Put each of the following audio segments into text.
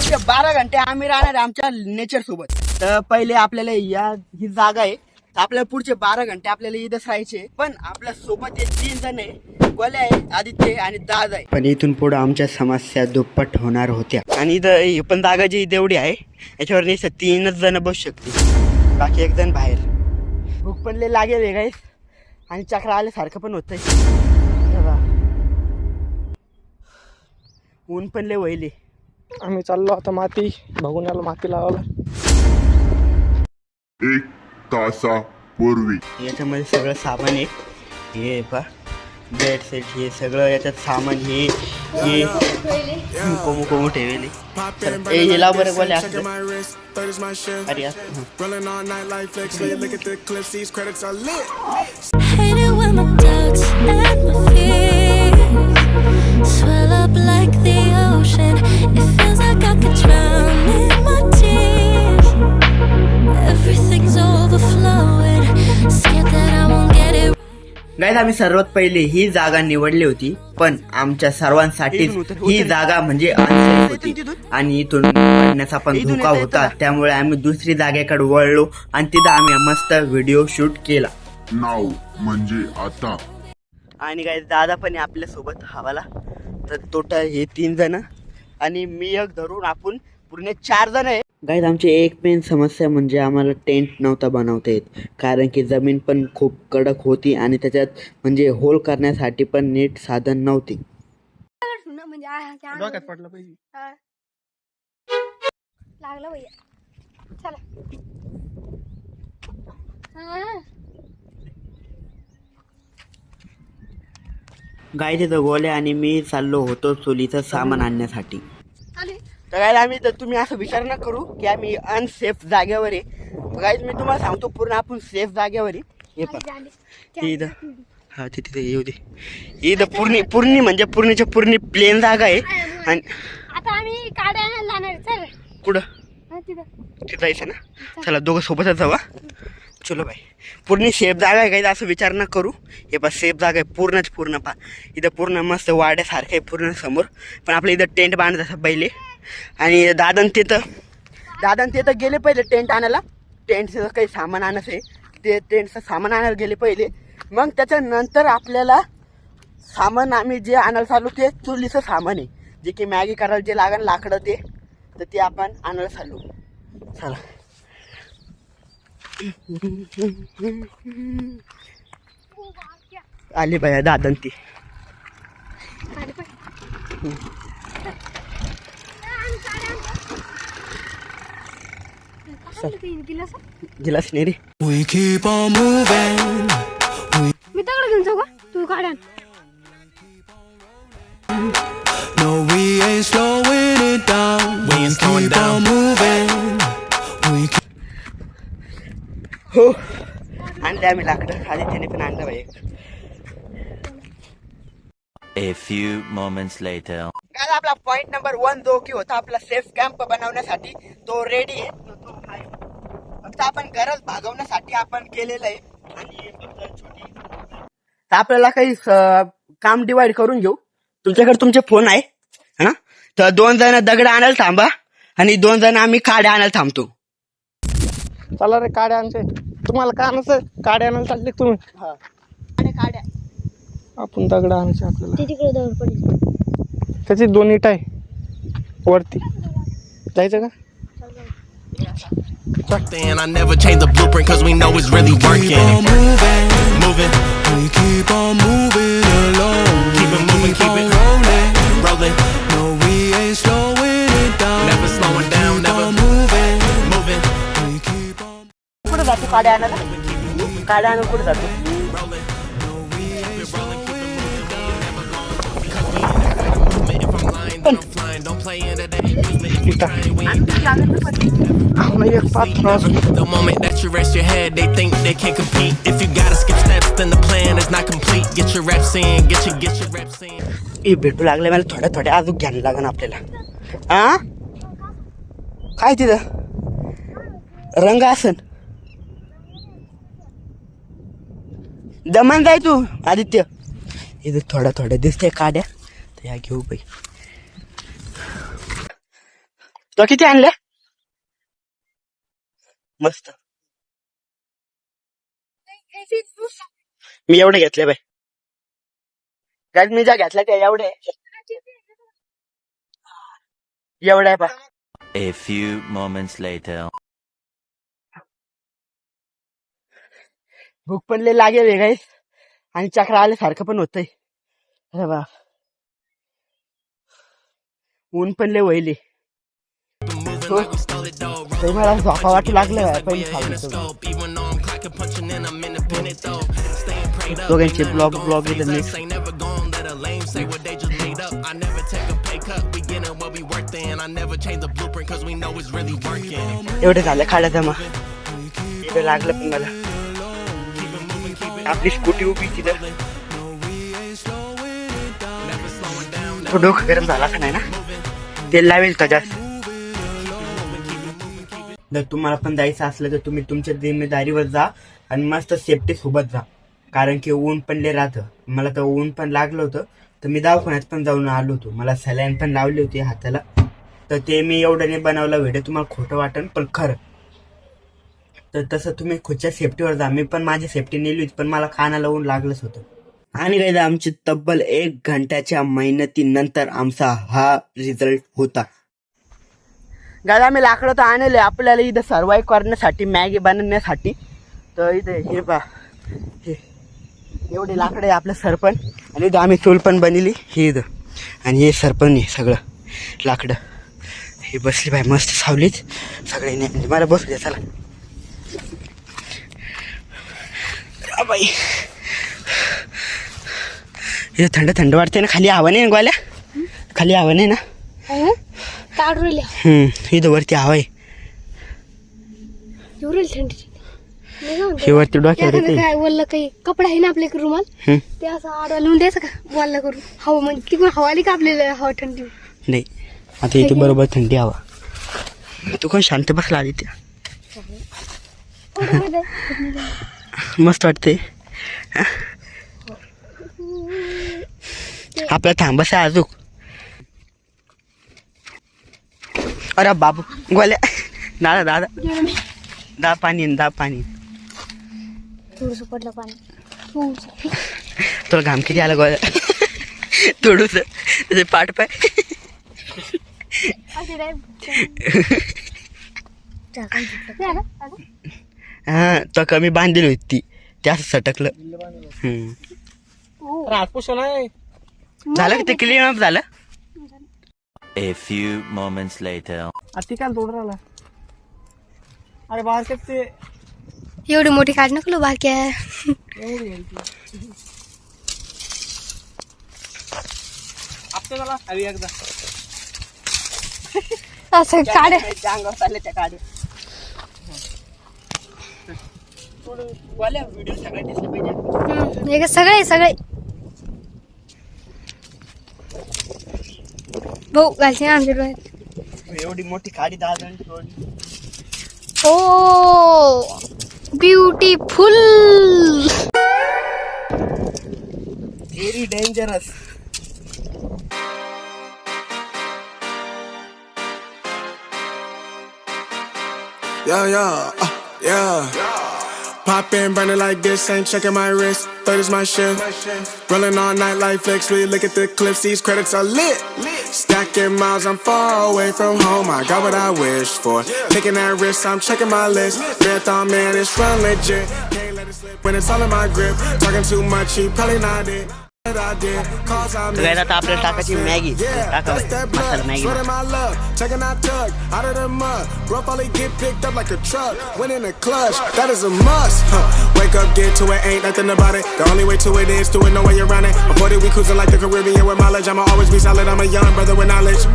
पुढचे 12 घंटे आम्ही राहणार आहे आमच्या नेचर सोबत. तर पहिले आपल्याला ही जागा आहे, आपल्याला पुढचे 12 घंटे आपल्याला इथंच राहायचे. पण आपल्या सोबत 3 जण आहे, गोल्या आहे, आदित्य आणि दादा आहे. पण इथून पुढे आमच्या समस्या दुप्पट होणार होत्या. आणि इथं पण जागा जी तेवढी आहे याच्यावर नाही 3च जण बसू शकते, बाकी एक जण बाहेर. भूक पण लय लागेल आहे गाईस, आणि चक्र आल्यासारखं पण होतंय. ऊन पण लय वहिले. आम्ही चाललो आता माती बघून आलो, माती लावायला. 1 तासापूर्वी याच्यामध्ये सगळं सामान आहे. हे पा बेड सेट, हे सगळं याच्यात सामान. हे कोमू ठेवले. याला बरं बोले असतं. अरे Hate it when my doubts and my fears swell up like the ocean. It feels like I could drown in my tears. Everything's overflowing. Scared that I won't get it. गाईस, आम्ही सर्वात पहिले ही जागा निवडली होती, पण आमच्या सर्वांसाठी ही जागा म्हणजे अनसेफ होती आणि इथून पडण्याचा पण धोका होता. त्यामुळे आम्ही दुसरी जागेकडे वळलो आणि तिथं आम्ही मस्त व्हिडिओ शूट केला. नाव म्हणजे आता. आणि गाईस, दादा पण आपल्या सोबत हवाला. तर टोटल हे 3 जण आणि मी एक धरून आपण पूर्ण 4 जण आहे. गाईस, आमची एक मेन समस्या म्हणजे आम्हाला टेंट नव्हता बनवता येत, कारण की जमीन पण खूप कडक होती आणि त्याच्यात म्हणजे होल करण्यासाठी पण नीट साधन नव्हती. डोक्यात पडलं पाहिजे. लागलं भैया, चला. गाय तिथं गोल्या आणि मी चाललो होतो चुलीचं सामान आणण्यासाठी. तर गाईज, आम्ही तर तुम्ही असं विचार न करू की आम्ही अनसेफ जागेवर आहे. गाईज, मी तुम्हाला सांगतो पूर्ण आपण सेफ जागेवर आहे. हे पण इथं हा तिथे येऊ दे. इथं पूर्ण म्हणजे पूर्ण प्लेन जागा आहे. आणि आता आम्ही काड्या आणायला जाणार आहे. चल कुठं तिथं तिथं जायचं ना. चला दोघं सोबतच जावा. चलो बाई, पूर्ण सेफ जागा आहे. काही असं विचार न करू. हे पण सेफ जागा आहे पूर्ण पा. इथं पूर्ण मस्त वाड्यासारखं आहे पूर्ण समोर. पण आपल्या इथं टेंट बांधत पहिले. आणि दादन तिथं गेले पहिले टेंट आणायला. टेंटचं काही सामान आणायचं आहे, ते टेंटचं सामान आणायला गेले पहिले. मग त्याच्यानंतर आपल्याला सामान आम्ही जे आणायला चालू ते चुलीचं सामान आहे, जे की मॅगी करायला जे लागेल लाकडं ते आपण आणायला चालू. चला. आली बाया दादन ती. गिलास नाही रे. We keep on moving. मी दगड घेऊन जाऊ का, तू काड्या. No, we ain't slowing it down. We ain't slowing down. Moving. We keep हो, आणले आम्ही लाकडं. आधी त्याने पण आणलं बाई. A few moments later. काय आपला पॉइंट नंबर 1 जो की होता आपला सेफ कॅम्प बनवण्यासाठी, तो रेडी आहे. फक्त आपण गरज भागवण्यासाठी आपण केलेलं आहे. आणि तर आपल्याला काही काम डिवाइड करून घेऊ. तुमच्याकडे तुमचे फोन आहे हा, तर 2 जण दगड आणायला थांबा आणि 2 जण आम्ही काड्या आणायला थांबतो. चला रे, काड्या आमचे. तुम्हाला काय आणायचं? काड्या आणायला चालले तुम्ही? हा, काड्या. आपण दगड आणायचे आपल्याला. ते तिकडे दगड पडले. त्याची 2 इटा आहे वरती. जायचं का? And I never change the blueprint cause we know it's really working. keep on moving. Moving, We keep on moving along. keep it moving, keep On it rolling. rolling. No, we ain't slowing it down. Never slowing down, Keep never on moving. moving, We keep on कुठं जातो काड्या आणायला? काड्या आणून कुठं जातो? rolling. No, we ain't slowing it down. If I'm lying, then I'm flying. Don't play into that amusement if you trying. We ain't एक पाच. the moment that you rest your head, they think they can't compete. If you gotta skip steps, then the plan is not complete. Get your reps in, get your reps in. हे भेटू लागले मला थोड्या अजून घ्यायला लागेल आपल्याला. हा, काय तिथं रंग असन. दमन जाय तू आदित्य. इथं थोड्या दिसते काड्या, तर ह्या घेऊ बाई. तो किती आणल्या मस्त मी एवढे घेतले बाई मी ज्या घेतल्या त्या एवढे आहे बा A few moments later. भूक पण लय लागेल आहे गाईस आणि चक्र आल्यासारखं पण होतंय अरे बा ऊन पण लय वहिले मला झोपा वाटू लागलं दोघांचे ब्लॉग एवढे झालं खाड्या जमा एवढं लागलं पण मला आपली स्कूटी उभी तिथं तो डोकं गरम झाला का नाही ना तेल लावेल का जास्त जर तुम्हाला पण जायचं असलं तर तुम्ही तुमच्या जिम्मेदारीवर जा आणि मस्त सेफ्टी सोबत जा कारण की ऊन पण लय राहतं मला तर ऊन पण लागलं होतं तर मी दवाखान्यात पण जाऊन आलो होतो मला सलाईन पण लावली होती हाताला तर ते मी एवढं नाही बनवलं व्हिडिओ तुम्हाला खोटं वाटेल पण खरं तर तसं तुम्ही खुदच्या सेफ्टीवर जा मी पण माझी सेफ्टी नेली होती पण मला कानाला ऊन लागलंच होतं आणि काही आमची तब्बल 1 घंट्याच्या मेहनतीनंतर आमचा हा रिझल्ट होता गाडी आम्ही लाकडं तर आणले आपल्याला इथं सर्वाईव्ह करण्यासाठी मॅगी बनवण्यासाठी तर इथे हे पा हे एवढे लाकडं आहे आपलं सरपण आणि इथं आम्ही चूल पण बनवली हे इथं आणि हे सरपण आहे सगळं लाकडं हे बसली बाई मस्त सावलीत सगळे म्हणजे मला बसू द्या चला बाई इथं थंड थंड वाटते ना खाली हवा नाही ना गोल्या खाली हवा नाही ना इथं वरती हवा आहे हे वरती डोक्यावर येते काय वल्ल काही कपडा आहे ना आपल्या रुमाल ते असं आडवा लिहून द्यायचं का वल्ला करून हवा म्हणजे तिकडून हवा आली का आपल्याला हवा थंडी नाही आता इथे बरोबर थंडी हवा तू कोण शांत बसला आधी त्या मस्त वाटते आपला थांबस आहे अजून अरे बाबू गोल्या दादा दादा दा पाणी थोडस पडलं पाणी तुला घाम किती आला गोल्या थोडस त्याचे पाठ पाय हा तो कमी बांधलेली होती ती त्याच सटकलं राजपूषण आहे झालं की ते क्लीन अप झालं A few moments later. ती काय तोड राहिला अरे बाहेर ते एवढी मोठी काढ नको बाकी आहे आपल्याला हवी एकदा असं काढ त्या काढे व्हिडिओ सगळ्यात दिसले पाहिजे सगळे भाऊ घालते आमच्या डोळ्यात एवढी मोठी काडी 10 जण सोडली oh beautiful very dangerous Yeah. Pop in, burning like this, ain't checking my wrist. Third is my shift. Rolling all night like flicks. We look at the clips, these credits are lit. Stacking miles, I'm far away from home. I got what I wished for. Taking that risk, I'm checking my list. Marathon man, it's run legit. Can't let it slip when it's all in my grip. Talking too much, he probably not it. आता आपल्याला टाकायची Maggi टाका मसाला Maggi Checking out tug out of the mud. Bro, probably get picked up like a truck. Went in a clutch, that is a must. Wake up, get to it, ain't nothing about it. The only way to it is to it, no way around it. Before that, we cruising like the Caribbean with mileage. I'ma always be solid. I'm a young brother with knowledge.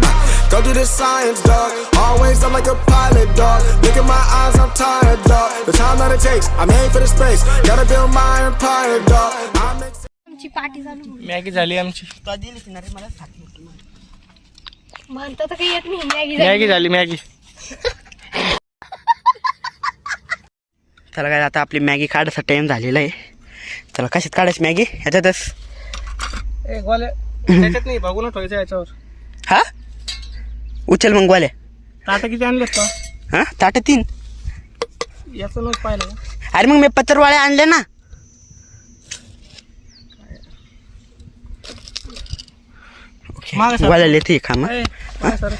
Go do the science, dog. Always up like a pilot, dog. Look at my eyes, I'm tired, dog. The time that it takes, I'm made for the space. Gotta build my empire, dog. I make party चालू Maggi झाली आमची मला म्हणता तर काही येत नाही Maggi झाली मॅगी चला काय आता आपली मॅगी काढायचा टाइम झालेला आहे चला कशात काढायची मॅगी ह्याच्यातच ए गोले त्याच्यात नाही बघून ठेवायचं याच्यावर हा उचल मग गोल्या ताटा किती आणलेत का हां ताटं 3. याचं नव्हतं पाहिलं का? अरे मग मी पत्रवाळे आणले ना. मागं सर. वाळले ते खा मग. ए, मागं सर.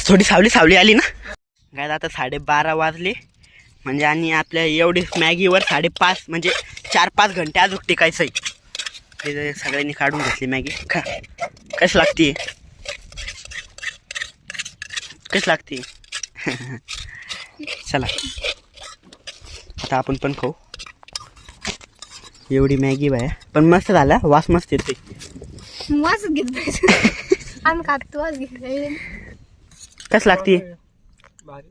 थोडी सावली आली ना. काय आता 12:30 वाजले म्हणजे आणि आपल्या एवढी मॅगीवर 5:30 म्हणजे 4-5 घंटे अजून टिकायचं आहे. हे सगळ्यांनी काढून घेतली मॅगी. खा कशी लागते कशी लागते. चला आता आपण पण खाऊ. एवढी मॅगी बाय पण मस्त झाला. वास मस्त येते. वाच घेत पाहिजे. आम्ही खातो वाच घेत पाहिजे. कशी लागते. भारी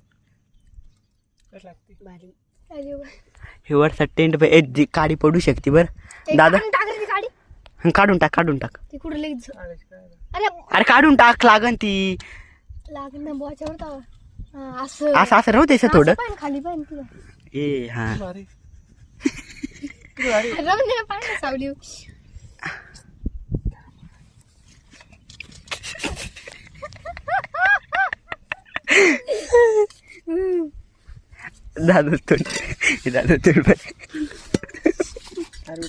कसं लागते भारी. अरे वा. हे वरचा टेंट जी काडी पडू शकते बर ए, दादा. काढून टाक रे ती गाडी. काढून टाक. ती कुठं लगेच अरे अरे काढून टाक लागन ती. लागेल ना बोच्यावर तवा. हा, असं असं राहू द्यायचं थोडं. असं पाहिजे, खाली पाहिजे तुला. ए हा भारी किती भारी. रमणे पाहिजे सावली. दादा तोंड अरे